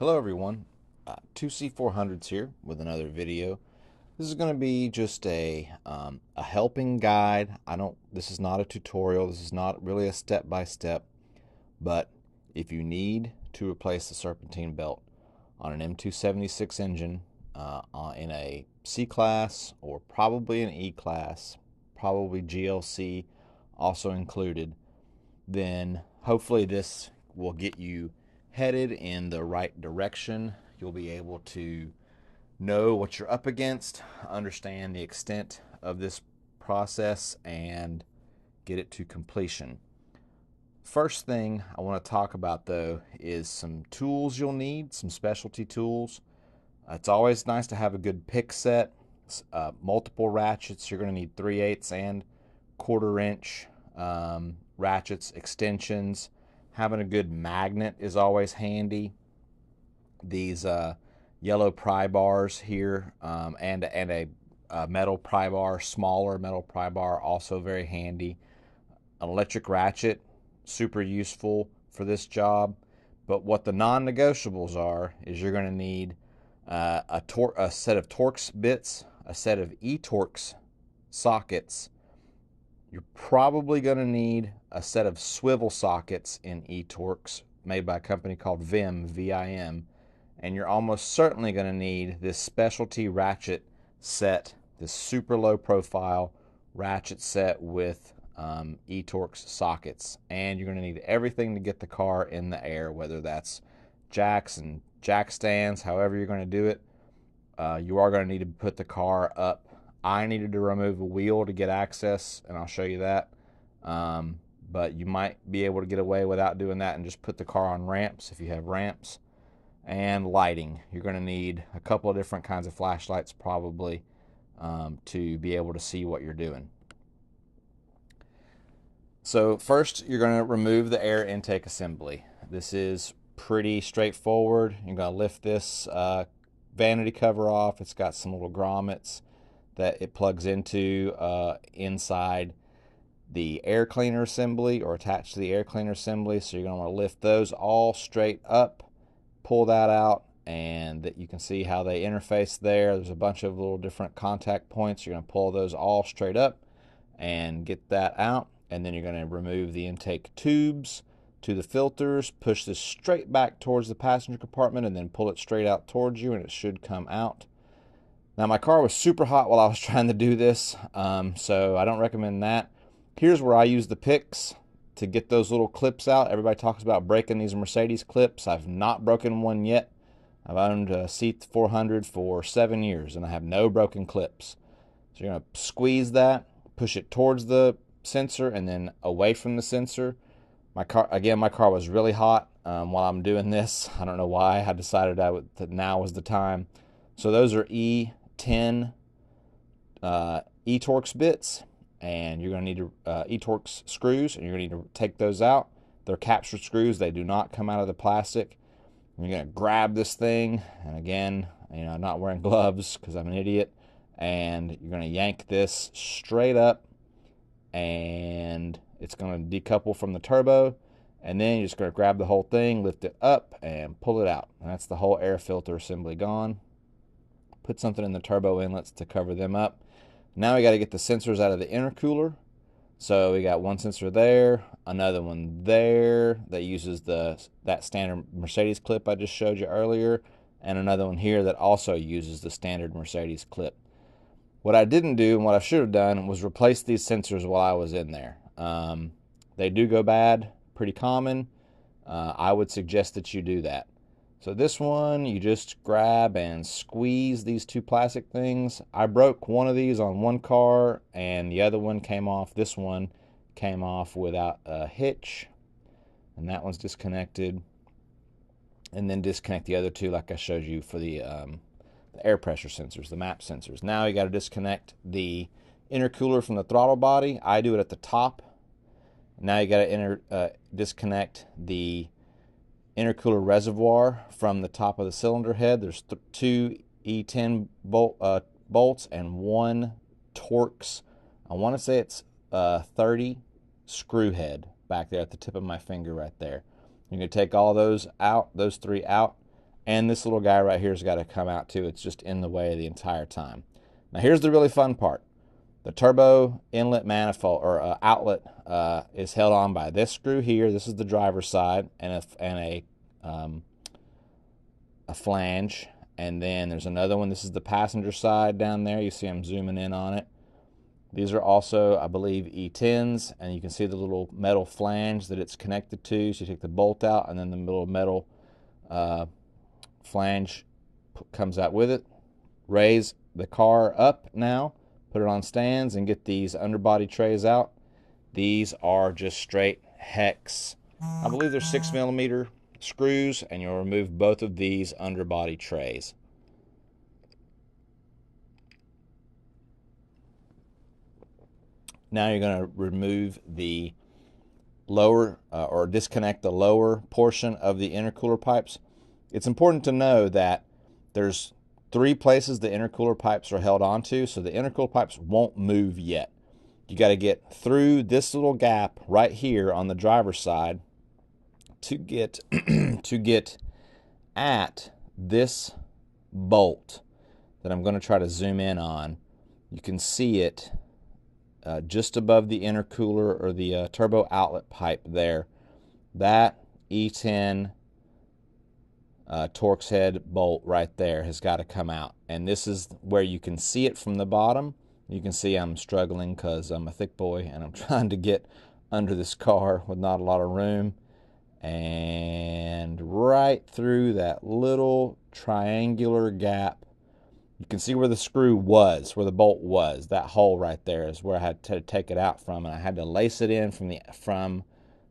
Hello everyone, two C400s here with another video. This is going to be just a helping guide. This is not a tutorial. This is not really a step-by-step. But if you need to replace the serpentine belt on an M276 engine in a C class or probably an E class, probably GLC also included, then hopefully this will get you headed in the right direction. You'll be able to know what you're up against, understand the extent of this process, and get it to completion. First thing I want to talk about though is some tools you'll need, some specialty tools. It's always nice to have a good pick set, multiple ratchets. You're going to need 3/8 and 1/4 inch ratchets, extensions. Having a good magnet is always handy. These yellow pry bars here and a metal pry bar, smaller metal pry bar, also very handy. An electric ratchet, super useful for this job. But what the non-negotiables are is you're going to need a set of Torx bits, a set of E-Torx sockets. You're probably going to need a set of swivel sockets in E-Torx made by a company called VIM, V-I-M. And you're almost certainly going to need this specialty ratchet set, this super low profile ratchet set with E-Torx sockets. And you're going to need everything to get the car in the air, whether that's jacks and jack stands, however you're going to do it. You are going to need to put the car up. I needed to remove a wheel to get access, and I'll show you that. But you might be able to get away without doing that and just put the car on ramps if you have ramps. And lighting. You're going to need a couple of different kinds of flashlights probably to be able to see what you're doing. So first you're going to remove the air intake assembly. This is pretty straightforward. You're going to lift this vanity cover off. It's got some little grommets that it plugs into inside the air cleaner assembly or attached to the air cleaner assembly. So you're going to want to lift those all straight up, pull that out, and that you can see how they interface there. There's a bunch of little different contact points. You're going to pull those all straight up and get that out, and then you're going to remove the intake tubes to the filters, push this straight back towards the passenger compartment, and then pull it straight out towards you, and it should come out. Now my car was super hot while I was trying to do this, so I don't recommend that. Here's where I use the picks to get those little clips out. Everybody talks about breaking these Mercedes clips. I've not broken one yet. I've owned a C400 for 7 years and I have no broken clips. So you're going to squeeze that, push it towards the sensor and then away from the sensor. My car was really hot while I'm doing this. I don't know why. I decided that now was the time. So those are E10 E-Torx bits. And you're going to need E-Torx screws, and you're going to need to take those out. They're capture screws. They do not come out of the plastic. And you're going to grab this thing, and again, I'm not wearing gloves because I'm an idiot, and you're going to yank this straight up, and it's going to decouple from the turbo, and then you're just going to grab the whole thing, lift it up, and pull it out. And that's the whole air filter assembly gone. Put something in the turbo inlets to cover them up. Now we got to get the sensors out of the intercooler. So we got one sensor there, another one there that uses that standard Mercedes clip I just showed you earlier, and another one here that also uses the standard Mercedes clip. What I didn't do and what I should have done was replace these sensors while I was in there. They do go bad, pretty common. I would suggest that you do that. So this one, you just grab and squeeze these two plastic things. I broke one of these on one car and the other one came off. This one came off without a hitch, and that one's disconnected. And then disconnect the other two like I showed you for the air pressure sensors, the map sensors. Now you got to disconnect the intercooler from the throttle body. I do it at the top. Now you got to disconnect the intercooler reservoir from the top of the cylinder head. There's two E10 bolts and one Torx. I want to say it's 30 screw head back there at the tip of my finger right there. You're going to take all those out, those three out, And this little guy right here has got to come out too. It's just in the way the entire time. Now here's the really fun part. The turbo inlet manifold or outlet is held on by this screw here. This is the driver's side, and a flange. And then there's another one. This is the passenger side down there. You see I'm zooming in on it. These are also, I believe, E10s, and you can see the little metal flange that it's connected to. So you take the bolt out, and then the little metal flange comes out with it. Raise the car up now, put it on stands, and get these underbody trays out. These are just straight hex. I believe they're 6mm screws, and you'll remove both of these underbody trays. Now you're going to remove the lower or disconnect the lower portion of the intercooler pipes. It's important to know that there's 3 places the intercooler pipes are held onto, so the intercooler pipes won't move yet. You got to get through this little gap right here on the driver's side to get to get at this bolt that I'm going to try to zoom in on. You can see it just above the intercooler or the turbo outlet pipe there. That E10 Torx head bolt right there has got to come out, and this is where you can see it from the bottom. You can see I'm struggling because I'm a thick boy and I'm trying to get under this car with not a lot of room, and right through that little triangular gap, you can see where the screw was, where the bolt was. That hole right there is where I had to take it out from, and I had to lace it in from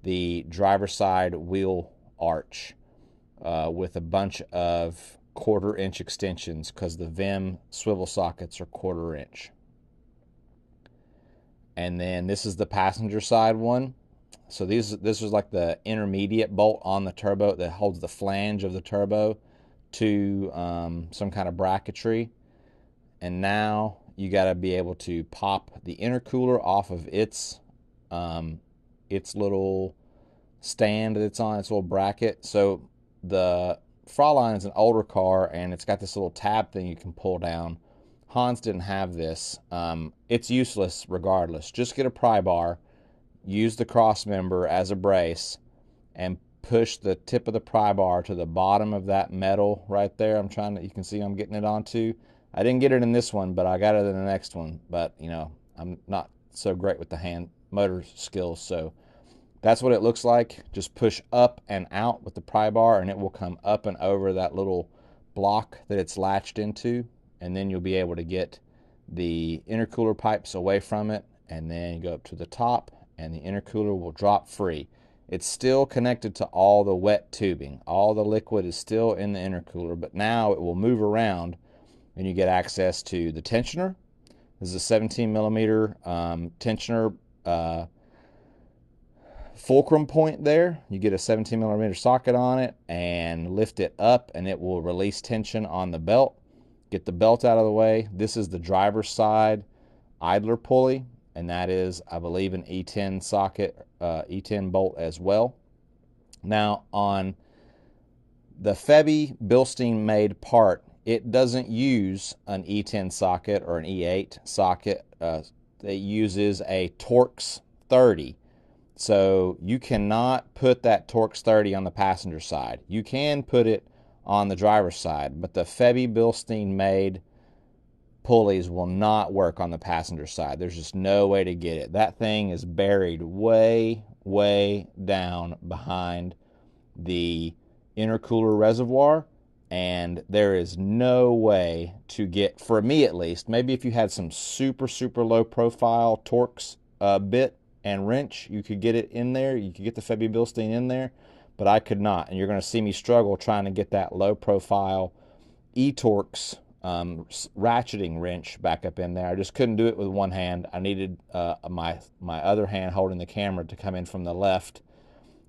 the driver's side wheel arch with a bunch of 1/4 inch extensions, because the VIM swivel sockets are 1/4 inch. And then this is the passenger side one. So this is like the intermediate bolt on the turbo that holds the flange of the turbo to some kind of bracketry. And now you got to be able to pop the intercooler off of its little stand that it's on, its little bracket. So the Fraulein is an older car, and it's got this little tab thing you can pull down. Hans didn't have this. It's useless regardless. Just get a pry bar, use the cross member as a brace, and push the tip of the pry bar to the bottom of that metal right there. You can see I'm getting it onto. I didn't get it in this one, but I got it in the next one. But, you know, I'm not so great with the hand motor skills, so that's what it looks like. Just push up and out with the pry bar, and it will come up and over that little block that it's latched into, and then you'll be able to get the intercooler pipes away from it, and then you go up to the top, and the intercooler will drop free. It's still connected to all the wet tubing. All the liquid is still in the intercooler, but now it will move around, and you get access to the tensioner. This is a 17mm tensioner fulcrum point there. You get a 17mm socket on it and lift it up, and it will release tension on the belt. Get the belt out of the way. This is the driver's side idler pulley, and that is, I believe, an E10 socket, E10 bolt as well. Now, on the Febby Bilstein made part, it doesn't use an E10 socket or an E8 socket. It uses a Torx 30. So you cannot put that Torx 30 on the passenger side. You can put it on the driver's side, but the Febby Bilstein made pulleys will not work on the passenger side. There's just no way to get it. That thing is buried way, way down behind the intercooler reservoir, and there is no way to get, for me at least, maybe if you had some super, super low profile Torx bit and wrench, you could get it in there. You could get the Febby Bilstein in there, but I could not. And you're going to see me struggle trying to get that low profile E-Torx ratcheting wrench back up in there. I just couldn't do it with one hand. I needed my other hand holding the camera to come in from the left.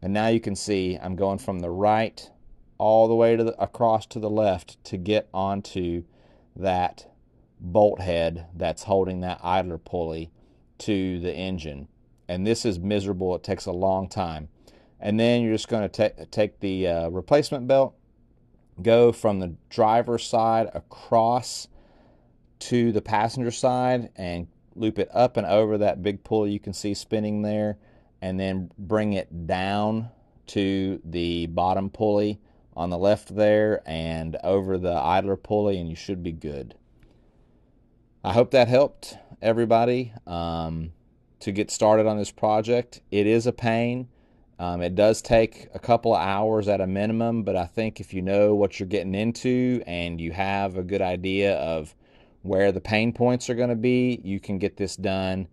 And now you can see I'm going from the right all the way to across to the left to get onto that bolt head that's holding that idler pulley to the engine. And this is miserable. It takes a long time. And then you're just going to take the replacement belt, go from the driver's side across to the passenger side and loop it up and over that big pulley you can see spinning there, and then bring it down to the bottom pulley on the left there and over the idler pulley, and you should be good. I hope that helped everybody to get started on this project. It is a pain. It does take a couple of hours at a minimum, but I think if you know what you're getting into and you have a good idea of where the pain points are going to be, you can get this done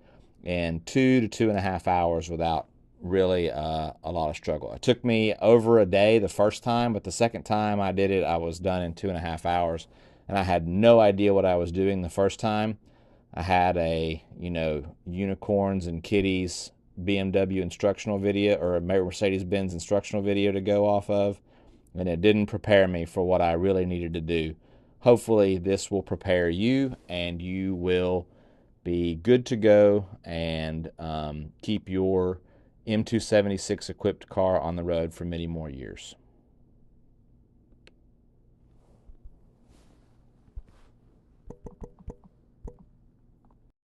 in 2 to 2.5 hours without really a lot of struggle. It took me over a day the first time, but the second time I did it, I was done in 2.5 hours, and I had no idea what I was doing the first time. I had a, unicorns and kitties BMW instructional video, or a Mercedes-Benz instructional video to go off of, and it didn't prepare me for what I really needed to do. Hopefully this will prepare you, and you will be good to go and keep your M276 equipped car on the road for many more years.